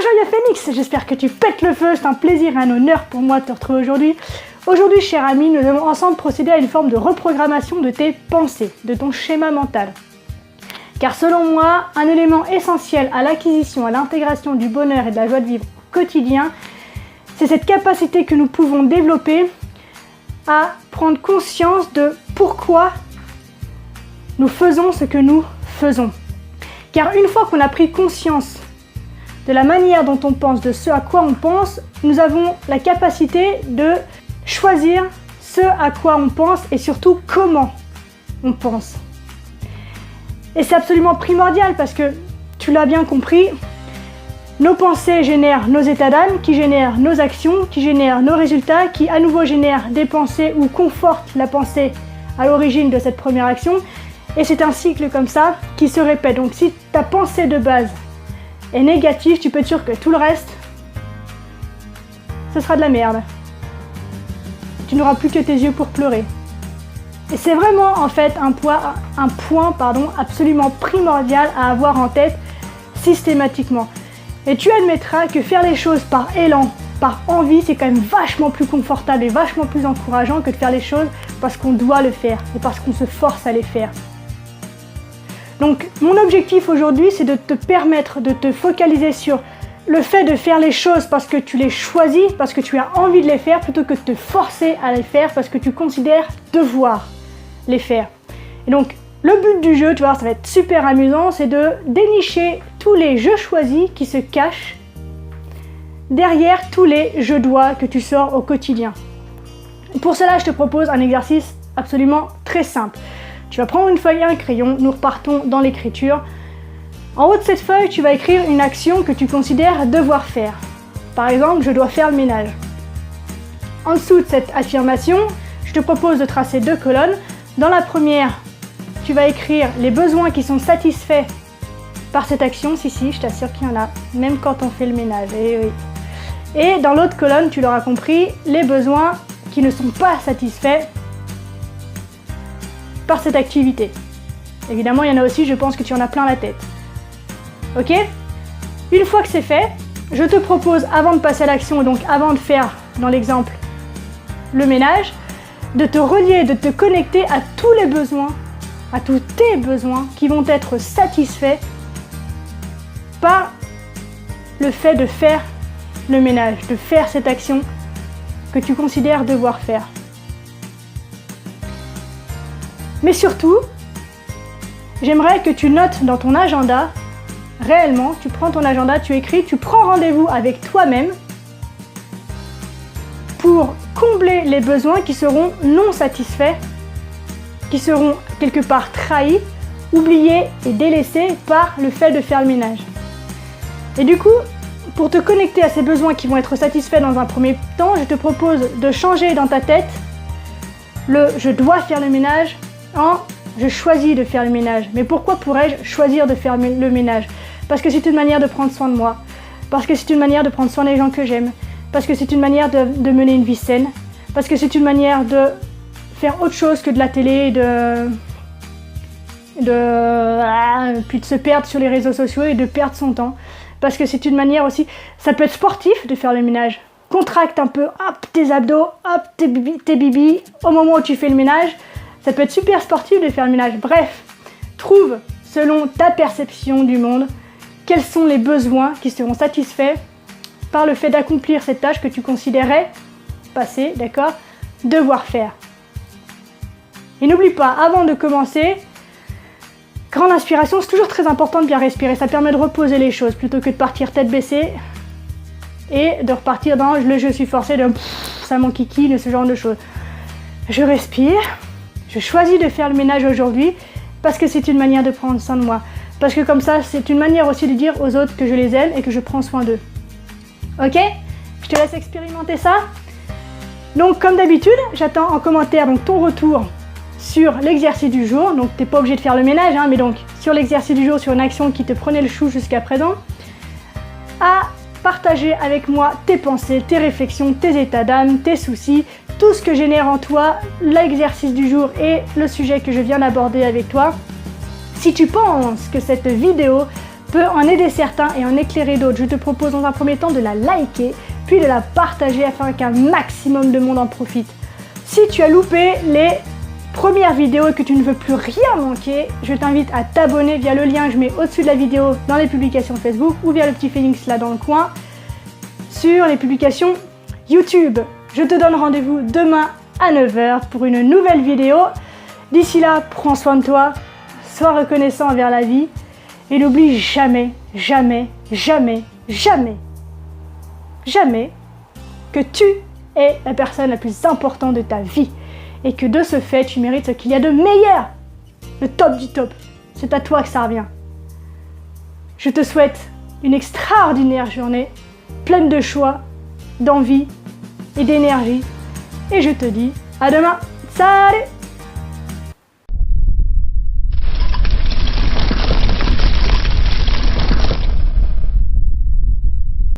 Joyeux Phoenix, j'espère que tu pètes le feu, c'est un plaisir et un honneur pour moi de te retrouver aujourd'hui. Aujourd'hui, cher ami, nous allons ensemble procéder à une forme de reprogrammation de tes pensées, de ton schéma mental. Car selon moi, un élément essentiel à l'acquisition, à l'intégration du bonheur et de la joie de vivre au quotidien, c'est cette capacité que nous pouvons développer à prendre conscience de pourquoi nous faisons ce que nous faisons. Car une fois qu'on a pris conscience de la manière dont on pense, de ce à quoi on pense, nous avons la capacité de choisir ce à quoi on pense et surtout comment on pense. Et c'est absolument primordial parce que, tu l'as bien compris, nos pensées génèrent nos états d'âme, qui génèrent nos actions, qui génèrent nos résultats, qui à nouveau génèrent des pensées ou confortent la pensée à l'origine de cette première action. Et c'est un cycle comme ça qui se répète. Donc si ta pensée de base est négative, tu peux être sûr que tout le reste, ce sera de la merde. Tu n'auras plus que tes yeux pour pleurer. Et c'est vraiment en fait un point absolument primordial à avoir en tête systématiquement. Et tu admettras que faire les choses par élan, par envie, c'est quand même vachement plus confortable et vachement plus encourageant que de faire les choses parce qu'on doit le faire et parce qu'on se force à les faire. Donc mon objectif aujourd'hui, c'est de te permettre de te focaliser sur le fait de faire les choses parce que tu les choisis, parce que tu as envie de les faire, plutôt que de te forcer à les faire parce que tu considères devoir les faire. Et donc le but du jeu, tu vois, ça va être super amusant, c'est de dénicher tous les je choisis qui se cachent derrière tous les je dois que tu sors au quotidien. Pour cela, je te propose un exercice absolument très simple. Tu vas prendre une feuille et un crayon, nous repartons dans l'écriture. En haut de cette feuille, tu vas écrire une action que tu considères devoir faire. Par exemple, je dois faire le ménage. En dessous de cette affirmation, je te propose de tracer deux colonnes. Dans la première, tu vas écrire les besoins qui sont satisfaits par cette action. Si, je t'assure qu'il y en a, même quand on fait le ménage. Et oui. Et dans l'autre colonne, tu l'auras compris, les besoins qui ne sont pas satisfaits par cette activité. Évidemment, il y en a aussi, je pense que tu en as plein la tête. Ok? Une fois que c'est fait, je te propose, avant de passer à l'action, et donc avant de faire, dans l'exemple, le ménage, de te relier, de te connecter à tous les besoins, à tous tes besoins qui vont être satisfaits par le fait de faire le ménage, de faire cette action que tu considères devoir faire. Mais surtout, j'aimerais que tu notes dans ton agenda, réellement, tu prends ton agenda, tu écris, tu prends rendez-vous avec toi-même pour combler les besoins qui seront non satisfaits, qui seront quelque part trahis, oubliés et délaissés par le fait de faire le ménage. Et du coup, pour te connecter à ces besoins qui vont être satisfaits dans un premier temps, je te propose de changer dans ta tête le « je dois faire le ménage » en « je choisis de faire le ménage ». Mais pourquoi pourrais-je choisir de faire le ménage? Parce que c'est une manière de prendre soin de moi, parce que c'est une manière de prendre soin des gens que j'aime, parce que c'est une manière de mener une vie saine, parce que c'est une manière de faire autre chose que de la télé, puis de se perdre sur les réseaux sociaux et de perdre son temps. Parce que c'est une manière aussi, ça peut être sportif de faire le ménage. Contracte un peu, hop, tes abdos, hop, tes bibis, au moment où tu fais le ménage. Ça peut être super sportif de faire le ménage. Bref, trouve, selon ta perception du monde, quels sont les besoins qui seront satisfaits par le fait d'accomplir cette tâche que tu considérais passer, d'accord, devoir faire. Et n'oublie pas, avant de commencer, grande inspiration, c'est toujours très important de bien respirer. Ça permet de reposer les choses plutôt que de partir tête baissée et de repartir dans le je suis forcé de ça m'enquiquine, ce genre de choses. Je respire, je choisis de faire le ménage aujourd'hui parce que c'est une manière de prendre soin de moi. Parce que comme ça, c'est une manière aussi de dire aux autres que je les aime et que je prends soin d'eux. Ok? Je te laisse expérimenter ça. Donc comme d'habitude, j'attends en commentaire donc, ton retour sur l'exercice du jour. Donc tu n'es pas obligé de faire le ménage, hein, mais donc sur l'exercice du jour, sur une action qui te prenait le chou jusqu'à présent. À partager avec moi tes pensées, tes réflexions, tes états d'âme, tes soucis, tout ce que génère en toi l'exercice du jour et le sujet que je viens d'aborder avec toi. Si tu penses que cette vidéo peut en aider certains et en éclairer d'autres, je te propose dans un premier temps de la liker, puis de la partager afin qu'un maximum de monde en profite. Si tu as loupé les premières vidéos et que tu ne veux plus rien manquer, je t'invite à t'abonner via le lien que je mets au-dessus de la vidéo dans les publications Facebook ou via le petit phénix là dans le coin sur les publications YouTube. Je te donne rendez-vous demain à 9 h pour une nouvelle vidéo. D'ici là, prends soin de toi, sois reconnaissant envers la vie et n'oublie jamais, jamais, jamais, jamais, jamais que tu es la personne la plus importante de ta vie. Et que de ce fait, tu mérites ce qu'il y a de meilleur. Le top du top. C'est à toi que ça revient. Je te souhaite une extraordinaire journée, pleine de choix, d'envie et d'énergie. Et je te dis à demain. Salut!